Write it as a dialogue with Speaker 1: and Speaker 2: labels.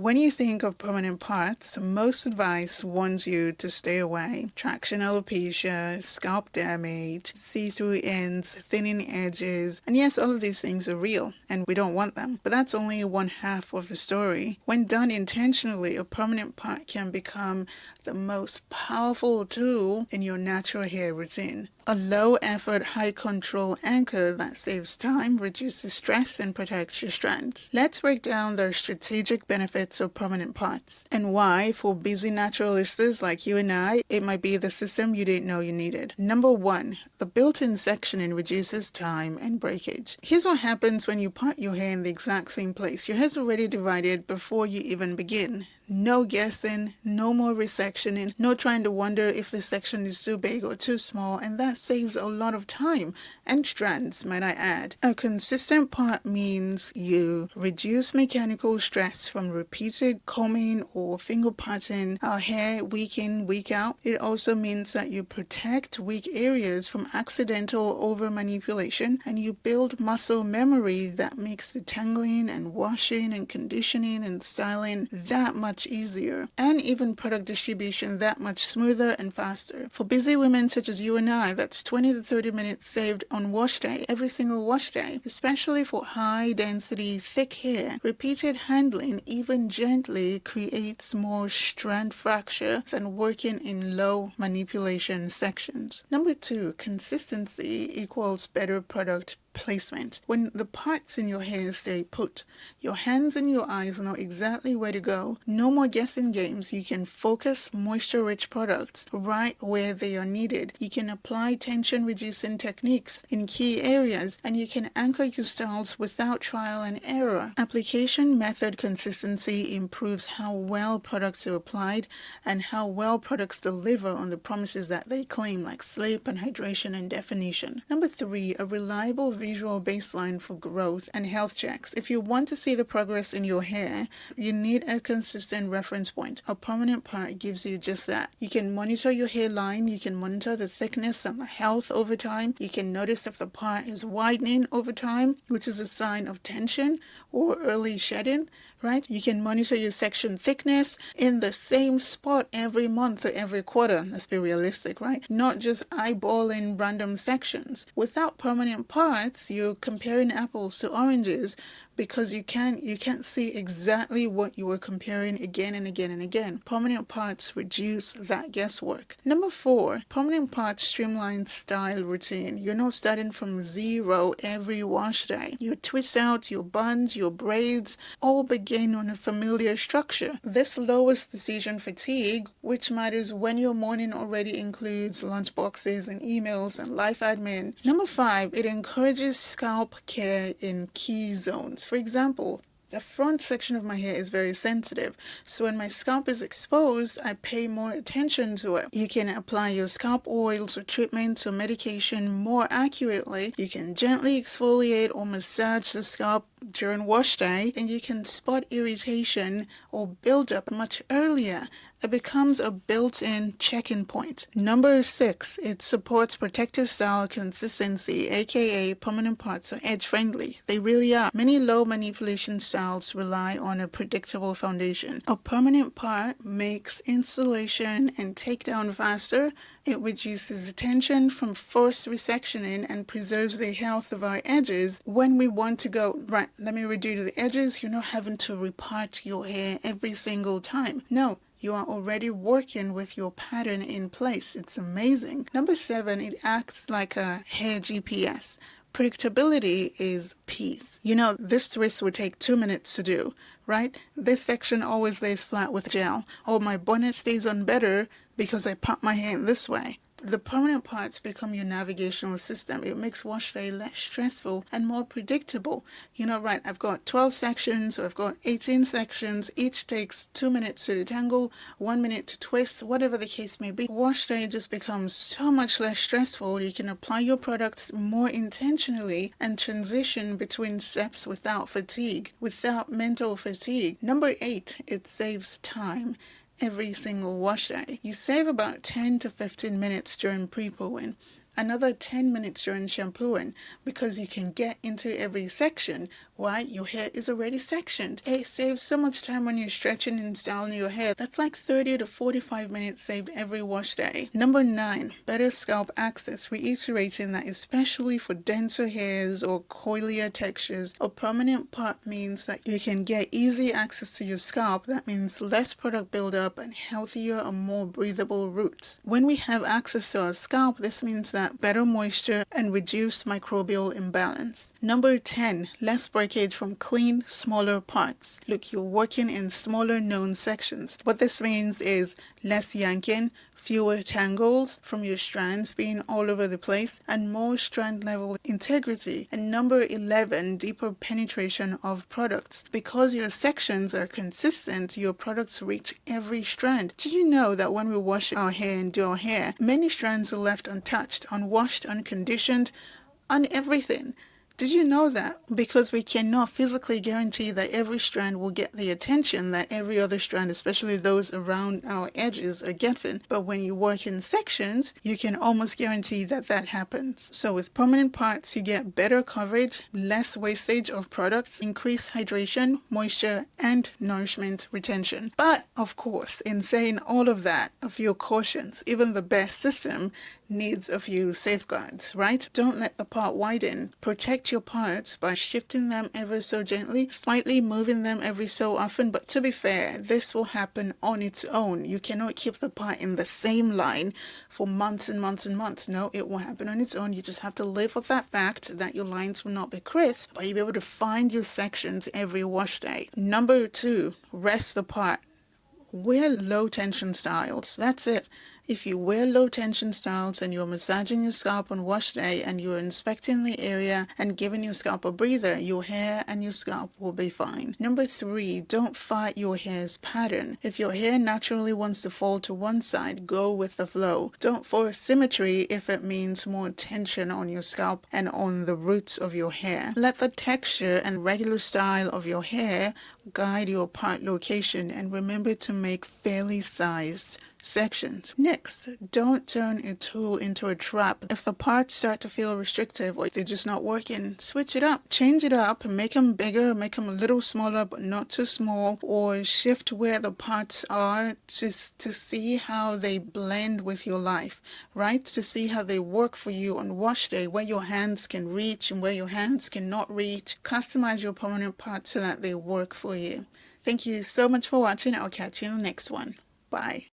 Speaker 1: When you think of permanent parts, most advice warns you to stay away. Traction alopecia, scalp damage, see-through ends, thinning edges, and yes, all of these things are real, and we don't want them. But that's only one half of the story. When done intentionally, a permanent part can become the most powerful tool in your natural hair routine. A low-effort, high-control anchor that saves time, reduces stress, and protects your strands. Let's break down the strategic benefits of permanent parts and why, for busy naturalistas like you and I, it might be the system you didn't know you needed. Number 1, the built-in sectioning reduces time and breakage. Here's what happens when you part your hair in the exact same place. Your hair's already divided before you even begin. No guessing, no more resectioning, no trying to wonder if the section is too big or too small, and that saves a lot of time and strands, might I add. A consistent part means you reduce mechanical stress from repeated combing or finger parting our hair week in, week out. It also means that you protect weak areas from accidental over manipulation, and you build muscle memory that makes the tangling and washing and conditioning and styling that much easier, and even product distribution that much smoother and faster. For busy women such as you and I, that's 20 to 30 minutes saved on wash day, every single wash day, especially for high density, thick hair. Repeated handling, even gently, creates more strand fracture than working in low manipulation sections. Number 2, consistency equals better product placement. When the parts in your hair stay put, your hands and your eyes know exactly where to go. No more guessing games. You can focus moisture-rich products right where they are needed. You can apply tension-reducing techniques in key areas, and you can anchor your styles without trial and error. Application method consistency improves how well products are applied and how well products deliver on the promises that they claim, like sleep and hydration and definition. Number 3, a reliable visual baseline for growth and health checks. If you want to see the progress in your hair, you need a consistent reference point. A permanent part gives you just that. You can monitor your hairline, you can monitor the thickness and the health over time. You can notice if the part is widening over time, which is a sign of tension or early shedding, right? You can monitor your section thickness in the same spot every month or every quarter. Let's be realistic, right? Not just eyeballing random sections. Without permanent parts, you're comparing apples to oranges, because you can't see exactly what you were comparing again and again and again. Permanent parts reduce that guesswork. Number 4, permanent parts streamline style routine. You're not starting from zero every wash day. Your twist outs, your buns, your braids all begin on a familiar structure. This lowers decision fatigue, which matters when your morning already includes lunch boxes and emails and life admin. Number 5, it encourages scalp care in key zones. For example, the front section of my hair is very sensitive, so when my scalp is exposed, I pay more attention to it. You can apply your scalp oils or treatments or medication more accurately. You can gently exfoliate or massage the scalp during wash day, and you can spot irritation or buildup much earlier. It becomes a built-in check-in point. Number 6, it supports protective style consistency, aka permanent parts are edge-friendly. They really are. Many low manipulation styles rely on a predictable foundation. A permanent part makes installation and takedown faster. It reduces tension from forced resectioning and preserves the health of our edges. When we want to go, right, let me redo the edges, you're not having to repart your hair every single time. No. You are already working with your pattern in place. It's amazing. Number 7, it acts like a hair GPS. Predictability is peace. You know, this twist would take 2 minutes to do, right? This section always lays flat with gel. Or my bonnet stays on better because I pop my hair this way. The permanent parts become your navigational system. It makes wash day less stressful and more predictable. You know, right, I've got 12 sections or I've got 18 sections. Each takes 2 minutes to detangle, 1 minute to twist, whatever the case may be. Wash day just becomes so much less stressful. You can apply your products more intentionally and transition between steps without fatigue, without mental fatigue. Number 8, it saves time. Every single wash day. You save about 10 to 15 minutes during pre-pooing, another 10 minutes during shampooing, because you can get into every section Why? Your hair is already sectioned. It saves so much time when you're stretching and styling your hair. That's like 30 to 45 minutes saved every wash day. Number 9, better scalp access. Reiterating that especially for denser hairs or coilier textures, a permanent part means that you can get easy access to your scalp. That means less product buildup and healthier and more breathable roots. When we have access to our scalp, this means that better moisture and reduced microbial imbalance. Number 10, less breakage from clean, smaller parts. Look, you're working in smaller known sections. What this means is less yanking, fewer tangles from your strands being all over the place, and more strand level integrity. And number 11, deeper penetration of products. Because your sections are consistent, your products reach every strand. Did you know that when we wash our hair and do our hair, many strands are left untouched, unwashed, unconditioned, on everything? Did you know that? Because we cannot physically guarantee that every strand will get the attention that every other strand, especially those around our edges, are getting. But when you work in sections, you can almost guarantee that that happens. So with permanent parts, you get better coverage, less wastage of products, increased hydration, moisture, and nourishment retention. But of course, in saying all of that, a few cautions. Even the best system needs a few safeguards, right? Don't let the part widen. Protect your parts by shifting them ever so gently, slightly moving them every so often. But to be fair, this will happen on its own. You cannot keep the part in the same line for months and months and months. No, it will happen on its own. You just have to live with that fact that your lines will not be crisp, but you'll be able to find your sections every wash day. Number 2, rest the part. Wear low tension styles. That's it. If you wear low tension styles and you're massaging your scalp on wash day and you're inspecting the area and giving your scalp a breather, your hair and your scalp will be fine. Number 3, don't fight your hair's pattern. If your hair naturally wants to fall to one side, go with the flow. Don't force symmetry if it means more tension on your scalp and on the roots of your hair. Let the texture and regular style of your hair guide your part location, and remember to make fairly sized sections. Next, don't turn a tool into a trap. If the parts start to feel restrictive or they're just not working, switch it up. Change it up, make them bigger, make them a little smaller but not too small, or shift where the parts are just to see how they blend with your life, right? To see how they work for you on wash day, where your hands can reach and where your hands cannot reach. Customize your permanent parts so that they work for you. Thank you so much for watching. I'll catch you in the next one. Bye.